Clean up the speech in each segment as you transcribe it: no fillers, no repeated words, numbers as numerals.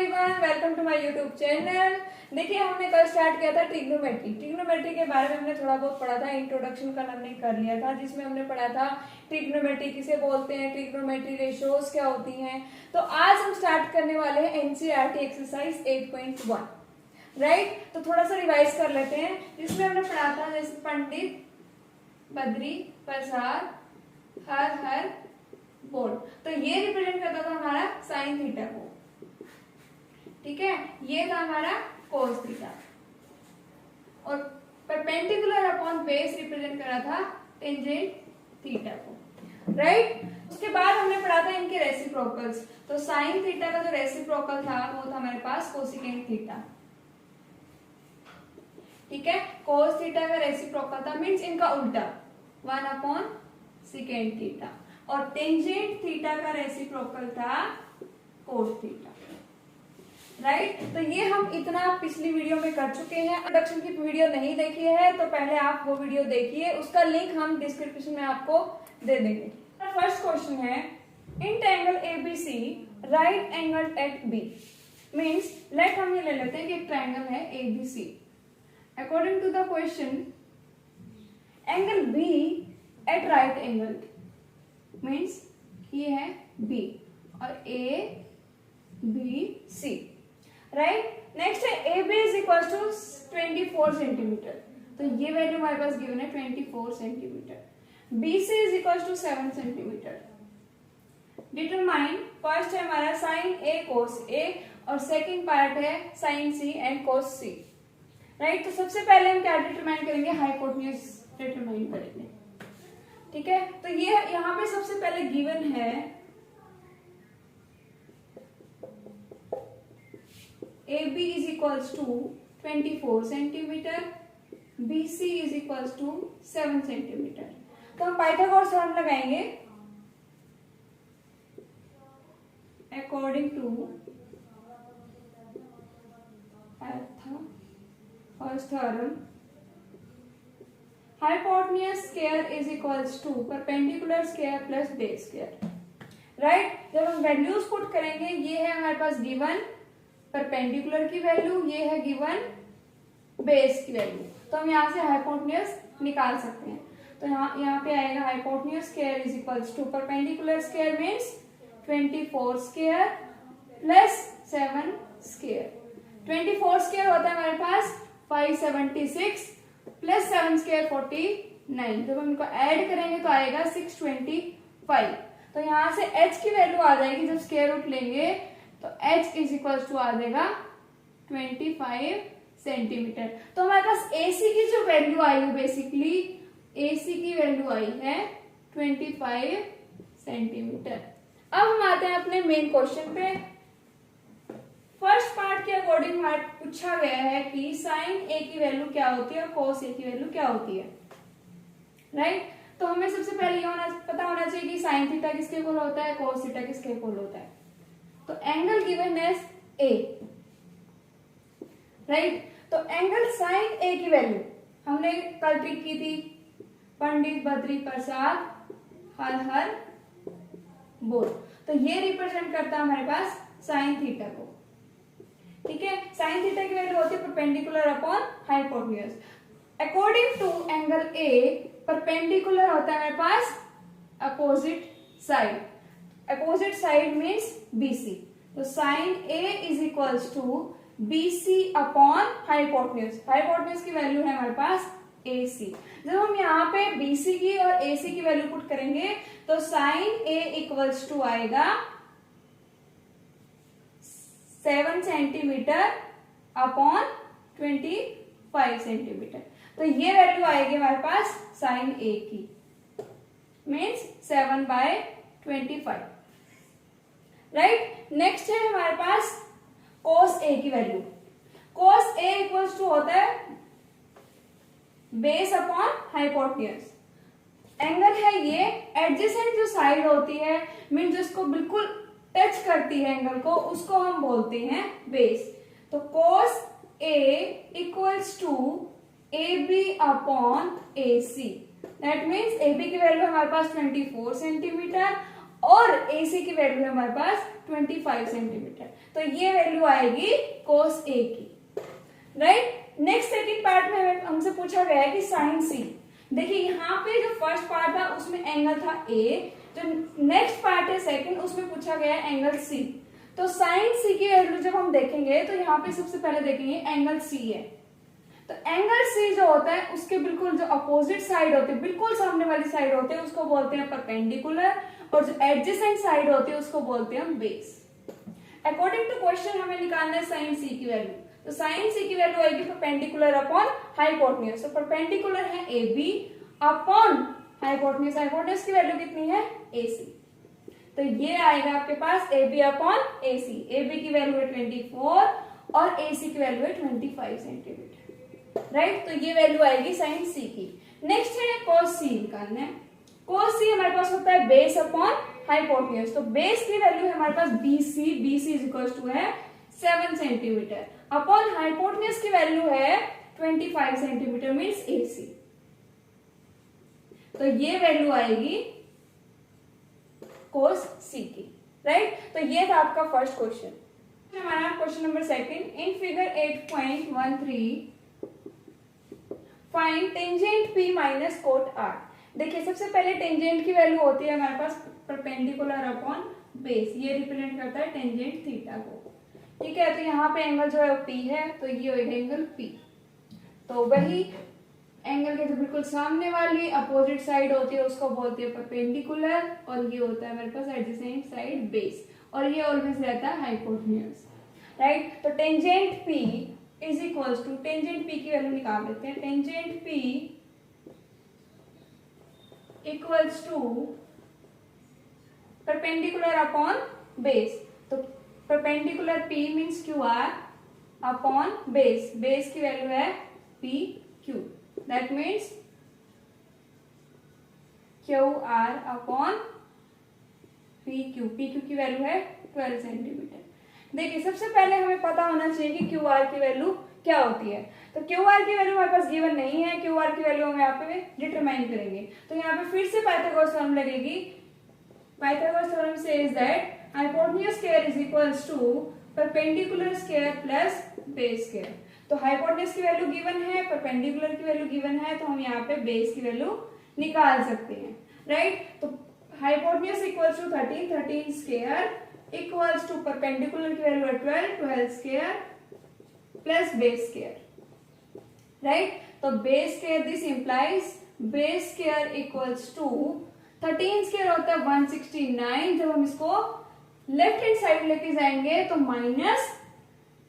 Everyone, welcome to my YouTube channel. देखिए, हमने कल स्टार्ट किया था ट्रिग्नोमेट्री के बारे में हमने थोड़ा बहुत पढ़ा था। इंट्रोडक्शन कल हमने कर लिया था, जिसमें हमने पढ़ा था ट्रिग्नोमेट्री किसे बोलते हैं, ट्रिग्नोमेट्री रेशियोज क्या होती हैं। तो आज हम स्टार्ट करने वाले हैं एनसीईआरटी एक्सरसाइज 8.1, राइट। तो थोड़ा सा रिवाइज कर लेते हैं, जिसमें हमने पढ़ा था जैसे पंडित, बद्री, प्रसाद, हर हर, बोल। तो ये रिप्रेजेंट करता था हमारा साइन थीटा को, ठीक है। ये था हमारा कोस थीटा, और परपेंडिकुलर अपॉन बेस रिप्रेजेंट करा था टेंजेंट थीटा को, राइट। उसके बाद हमने पढ़ा था इनके रेसिप्रोकल्स। तो साइन थीटा का जो रेसिप्रोकल था वो था हमारे पास कोसिकेंट थीटा, ठीक है। कोस थीटा का रेसिप्रोकल था, मींस इनका उल्टा 1 अपॉन सेकेंट थीटा, और टेंजेंट थीटा का रेसिप्रोकल था कोस थीटा, राइट। तो ये हम इतना पिछली वीडियो में कर चुके हैं। इंट्रोडक्शन की वीडियो नहीं देखी है तो पहले आप वो वीडियो देखिए, उसका लिंक हम डिस्क्रिप्शन में आपको दे देंगे। फर्स्ट क्वेश्चन है, in triangle ABC right angle at B, means let हम ये ले लेते हैं कि एक ट्रायंगल है ABC. According to the question, angle B at right angle, means ये है बी और A B C, right. Next है A B is equal to 24 centimeter, तो ये वैल्यू हमारे पास गिवन है 24 centimeter. B C is equal to 7 centimeter. Determine, first है हमारा साइन ए कोस ए, और सेकेंड पार्ट है sine C and cos C, right. तो सबसे पहले हम क्या डिटरमाइन करेंगे, हाइपोटेन्यूज डिटरमाइन करेंगे, ठीक है। तो ये यहाँ पे सबसे पहले गिवन है AB is equals to 24 centimetre, BC is equals to 7 centimetre. तो हम पाइथागोरस थ्योरम लगाएंगे। According to Pythagoras theorem, hypotenuse square is equals to perpendicular square plus base square, right. जब हम वैल्यूज पुट करेंगे, ये है हमारे पास गिवन परपेंडिकुलर की वैल्यू, ये है गिवन बेस की वैल्यू, तो हम यहाँ से हाइपोटेन्यूज निकाल सकते हैं। तो यहाँ पे आएगा hypotenuse square is equals to perpendicular square means 24 square plus 7 square. 24 square होता है हमारे पास 576 प्लस 7 स्क्वायर 49। जब हम इनको ऐड करेंगे तो आएगा 625। तो यहाँ से h की वैल्यू आ जाएगी, जब स्क्वायर रूट लेंगे तो h इज इक्वल टू आ जाएगा 25 सेंटीमीटर। तो हमारे पास AC की जो वैल्यू आई है, बेसिकली AC की वैल्यू आई है 25 सेंटीमीटर। अब हम आते हैं अपने मेन क्वेश्चन पे। फर्स्ट पार्ट के अकॉर्डिंग हमारे पूछा गया है कि साइन A की वैल्यू क्या होती है और cos A की वैल्यू क्या होती है, राइट। तो हमें सबसे पहले ये पता होना चाहिए कि साइन थीटा किसके इक्वल होता है, cos थीटा किसके इक्वल होता है। तो एंगल गिवन है A, राइट। तो एंगल साइन A की वैल्यू हमने कल ट्रिक की थी, पंडित, बद्री, प्रसाद, हर हर, बोल। तो ये रिप्रेजेंट करता है हमारे पास साइन थीटा को, ठीक है। साइन थीटा की वैल्यू होती है perpendicular upon hypotenuse. According to angle A, perpendicular होता है हमारे पास opposite side. Opposite side means BC। तो sine A is equals to BC upon hypotenuse. Hypotenuse की वैल्यू है हमारे पास AC। जब हम यहाँ पे BC की और AC की वैल्यू पुट करेंगे तो साइन A इक्वल्स टू आएगा 7 सेंटीमीटर अपॉन 25 सेंटीमीटर। तो ये वैल्यू आएगी हमारे पास साइन A की, मीन्स 7/25, राइट। नेक्स्ट है हमारे पास cos A की value. cos A equals to होता है बेस अपॉन हाइपोटेन्यूज। एंगल है ये, एडजेसेंट जो साइड होती है, मीन जिसको बिल्कुल टच करती है एंगल को, उसको हम बोलते हैं बेस। तो cos A equals to AB upon AC, that means AB की वैल्यू हमारे पास 24 सेंटीमीटर और AC की वैल्यू है हमारे पास 25 सेंटीमीटर। तो ये वैल्यू आएगी cos A की, राइट। नेक्स्ट सेकंड पार्ट में हमसे पूछा गया है कि sin C। देखिए यहाँ पे जो फर्स्ट पार्ट था उसमें एंगल था A, जो नेक्स्ट पार्ट है सेकंड उसमें पूछा गया है एंगल C। तो sin C की वैल्यू जब हम देखेंगे तो यहाँ पे सबसे पहले देखेंगे एंगल C है। तो एंगल C जो होता है उसके बिल्कुल जो अपोजिट साइड होती है, बिल्कुल सामने वाली साइड होती है, उसको बोलते हैं परपेंडिकुलर, और जो एडजेसेंट साइड होती है उसको बोलते हैं बेस। अकॉर्डिंग टू क्वेश्चन हमें निकालना है sin C की वैल्यू। तो sin C की वैल्यू आएगी परपेंडिकुलर अपॉन हाइपोटेन्यूज। तो परपेंडिकुलर है AB अपॉन हाइपोटेन्यूज, हाइपोटेन्यूज की वैल्यू कितनी है AC। तो ये आएगा आपके पास AB अपॉन AC। AB की वैल्यू है 24 और AC की वैल्यू है 25 सेंटीमीटर, राइट। तो ये वैल्यू आएगी sin C की। नेक्स्ट है cos C निकालना है। cos C हमारे पास होता है बेस अपॉन हाइपोटेन्यूज। तो बेस की वैल्यू है हमारे पास BC, BC is equal to है 7 सेंटीमीटर अपॉन हाइपोटेन्यूज की वैल्यू है 25 सेंटीमीटर मीन्स AC। तो ये वैल्यू आएगी cos C की, राइट। तो ये था आपका फर्स्ट क्वेश्चन। हमारा question number second, in figure 8.13 find tangent P minus cot R। देखिए सबसे पहले टेंजेंट की वैल्यू होती है हमारे पास परपेंडिकुलर अपॉन बेस, ये रिप्रेजेंट करता है टेंजेंट थीटा को, ठीक है। तो यहाँ पे एंगल जो है वो P है, तो ये होगा एंगल P। तो वही एंगल के जो बिल्कुल सामने वाली अपोजिट साइड होती है उसको बोलते हैं परपेंडिकुलर, और ये होता है हमारे पास एडजेसेंट साइड बेस, और ये ऑलवेज रहता है हाइपोटेन्यूज, राइट। तो tangent P is equals to, tangent P की वैल्यू निकाल लेते हैं। Tangent P equals to perpendicular upon base. तो perpendicular P means QR upon base, base की वैल्यू है PQ, that means QR upon PQ। PQ की value है 12 centimetre. देखिए सबसे पहले हमें पता होना चाहिए कि QR की वैल्यू क्या होती है। तो QR की वैल्यू हमारे पास गिवन नहीं है, QR की वैल्यू हम यहाँ पे डिटरमाइन करेंगे। तो यहाँ पे फिर से पाइथागोरस थ्योरम लगेगी। Pythagoras theorem says that hypotenuse square is equals to perpendicular square plus base square. तो हाइपोटेन्यूज की वैल्यू गिवन है, परपेंडिकुलर की वैल्यू गिवन है, तो हम यहाँ पे बेस की वैल्यू निकाल सकते हैं, राइट। तो hypotenuse equals to 13, 13 square equals to perpendicular की वैल्यू है 12, 12 square plus base square, right. तो base square this implies base square equals to 13 square होता है 169। जब हम इसको लेफ्ट हैंड साइड लेके जाएंगे तो माइनस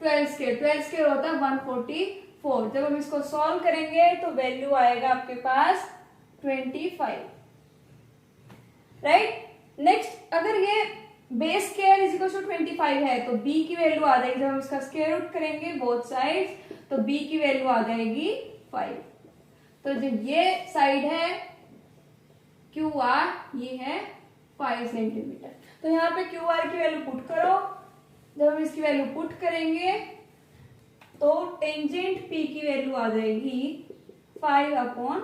12 स्क्वायर, 12 स्क्वायर होता है 144। जब हम इसको सॉल्व करेंगे तो वैल्यू आएगा आपके पास 25, राइट। नेक्स्ट अगर ये base square is equal to 25 है तो b की वैल्यू आ जाएगी, जब हम इसका स्क्वायर रूट करेंगे बोथ साइड्स तो b की वैल्यू आ जाएगी 5। तो जो ये साइड है QR, ये है 5 सेंटीमीटर। तो यहाँ पे QR की वैल्यू पुट करो। जब हम इसकी वैल्यू पुट करेंगे तो टेंजेंट P की वैल्यू आ जाएगी 5/12,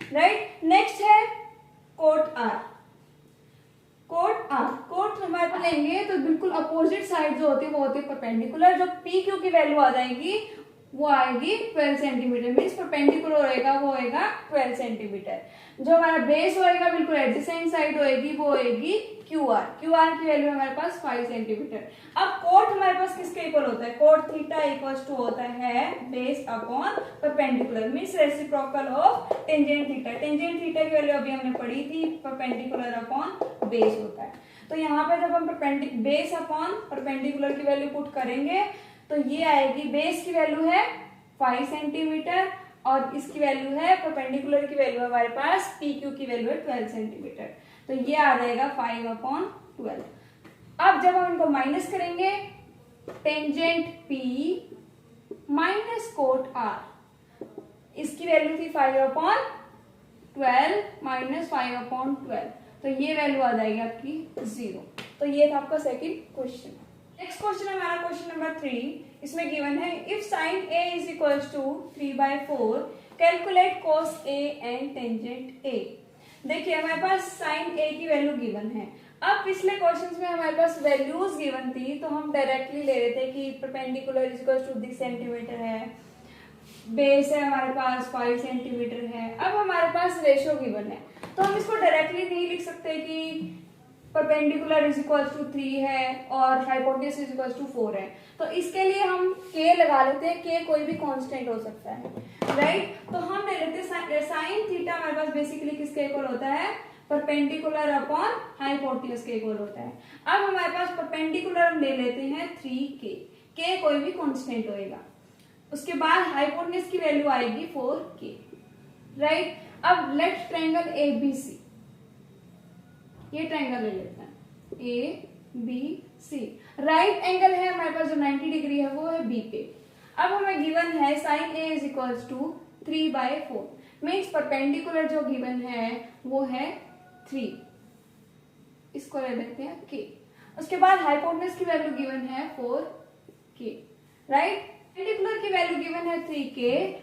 राइट। नेक्स्ट है cot R। Cot R, cot हमारे पास लेंगे तो बिल्कुल अपोजिट साइड जो होती है वो होती है परपेंडिकुलर। जो PQ की वैल्यू आ जाएगी वो आएगी 12 सेंटीमीटर, मीन्स परपेंडिकुलर होएगा वो होएगा 12 सेंटीमीटर। जो हमारा बेस होएगा बिल्कुल एडजेसेंट साइड होएगी वो होएगी QR। QR की वैल्यू हमारे पास 5 सेंटीमीटर। अब कोट हमारे पास किसके इक्वल होता है? कोट थीटा इक्वल्स टू होता है base upon perpendicular, means reciprocal of tangent theta. Tangent theta की वैल्यू अभी हमने पढ़ी थी, परपेंडिकुलर अपॉन बेस होता है। तो यहाँ पे जब हम बेस अपॉन परपेंडिकुलर की वैल्यू पुट करेंगे तो ये आएगी, बेस की वैल्यू है 5 सेंटीमीटर और इसकी वैल्यू है, परपेंडिकुलर की वैल्यू हमारे पास PQ की वैल्यू है 12 सेंटीमीटर। तो ये आ जाएगा 5/12। अब जब हम इनको माइनस करेंगे, tangent P minus cot R, इसकी वैल्यू थी 5/12 माइनस 5/12, तो ये वैल्यू आ जाएगी आपकी 0। तो ये था आपका सेकंड क्वेश्चन। नेक्स्ट क्वेश्चन हमारा क्वेश्चन नंबर 3। इसमें गिवन है if sine A is equals to 3/4 calculate cos A and tangent A। देखिए हमारे पास साइन ए की वैल्यू गिवन है। अब पिछले क्वेश्चंस में हमारे पास वैल्यूज गिवन थी तो हम डायरेक्टली ले रहे थे कि perpendicular is equal to 10 centimetre है, बेस है हमारे पास 5 सेंटीमीटर है। अब हमारे पास रेशियो गिवन है तो हम इसको डायरेक्टली नहीं लिख सकते कि परपेंडिकुलर इज इक्वल टू 3 है और हाइपोटेन्यूज इज इक्वल टू 4 है। तो इसके लिए हम k लगा लेते हैं, k कोई भी कांस्टेंट हो सकता है, राइट। तो हम ले लेते हैं साइन थीटा हमारे पास बेसिकली किसके इक्वल होता है, परपेंडिकुलर अपॉन हाइपोटेन्यूज के इक्वल होता है। अब हमारे पास परपेंडिकुलर हम ले लेते हैं 3k, k कोई भी कांस्टेंट होएगा। उसके बाद हाइपोटेन्यूज की वैल्यू आएगी 4k, राइट। अब लेफ्ट ट्रायंगल ABC, ये ट्रायंगल ले लेते हैं ABC, राइट एंगल है हमारे पास जो 90 डिग्री है वो है B पे। अब हमें गिवन है sine A is equals to 3/4, means perpendicular जो गिवन है वो है 3, इसको ले लेते हैं K। उसके बाद हाइपोटेन्यूज की वैल्यू गिवन है 4k, राइट। परपेंडिकुलर की वैल्यू गिवन है 3k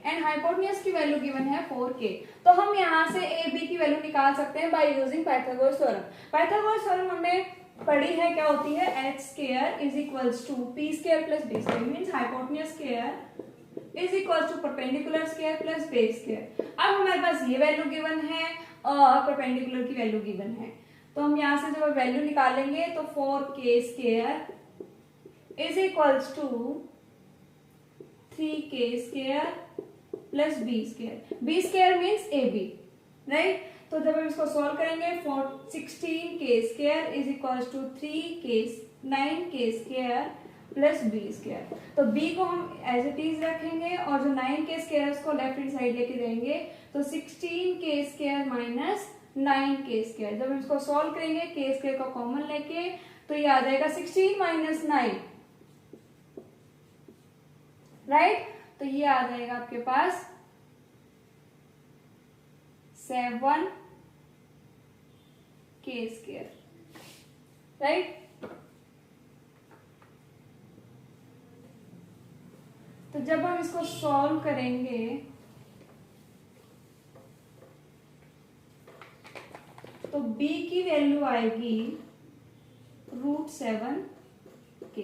एंड हाइपोटेन्यूज की वैल्यू गिवन है 4k। तो हम यहाँ से a b की वैल्यू निकाल सकते हैं by using Pythagoras theorem. Pythagoras theorem हमने पढ़ी है, क्या होती है, h square is equals to p square plus b square, means hypotenuse square is equals to perpendicular square plus base square. अब हमारे पास ये वैल्यू गिवन है और परपेंडिकुलर की वैल्यू गिवन है, तो हम यहाँ से जब वैल्यू निकालेंगे तो 4k square is equals to 3k square plus b square, b square means ab, right. तो जब हम इसको सॉल्व करेंगे 16k square is equals to 9k square plus b square. तो b को हम एज इट इज रखेंगे और जो 9k स्क्वायर उसको लेफ्ट हैंड साइड लेके जाएंगे, तो 16k square minus 9k square. जब हम इसको सॉल्व करेंगे k स्क्वायर को कॉमन लेके तो ये आ जाएगा 16 माइनस 9, राइट। तो ये आ जाएगा आपके पास 7k स्क्वायर, राइट। तो जब हम इसको सॉल्व करेंगे तो b की वैल्यू आएगी √7k,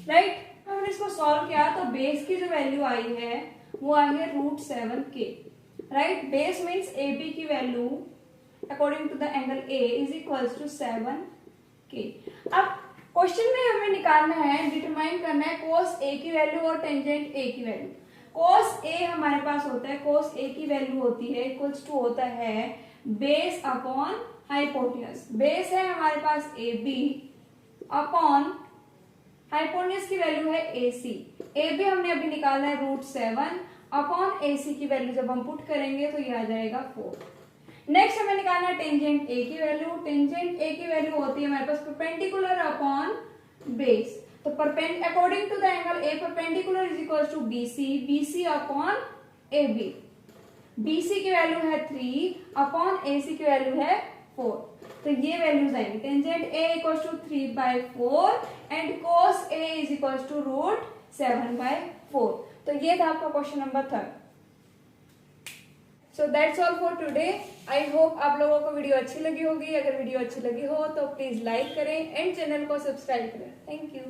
राइट। हमने इसको सॉल्व किया तो बेस की जो वैल्यू आई है वो आई है √7k, right. Base means A B की value according to the angle A is equals to 7k। अब क्वेश्चन में हमें निकालना है, डिटरमाइन करना है cos A की वैल्यू और टेंजेंट A की वैल्यू। cos A हमारे पास होता है, cos A की वैल्यू होती है इक्वल्स टू होता है बेस अपॉन हाइपोटेन्यूज। बेस है हमारे पास AB अपॉन हाइपोटेन्यूज की वैल्यू है AC। AB हमने अभी निकाला है √7 अपॉन AC की वैल्यू जब हम पुट करेंगे तो ये आ जाएगा 4। नेक्स्ट हमें निकालना है टेंजेंट A की वैल्यू। टेंजेंट A की वैल्यू होती है हमारे पास परपेंडिकुलर अपॉन बेस। तो according to the angle A perpendicular is equal to BC, BC upon AB। BC की वैल्यू है 3 अपॉन AC की वैल्यू है 4। तो ये वैल्यूज आएंगी। Tangent A equal to 3/4 and cos A is equal to √7/4। तो ये था आपका question number 3। So that's all for today. I hope आप लोगों को वीडियो अच्छी लगी होगी। अगर वीडियो अच्छी लगी हो तो प्लीज लाइक करें एंड चैनल को सब्सक्राइब करें। Thank you.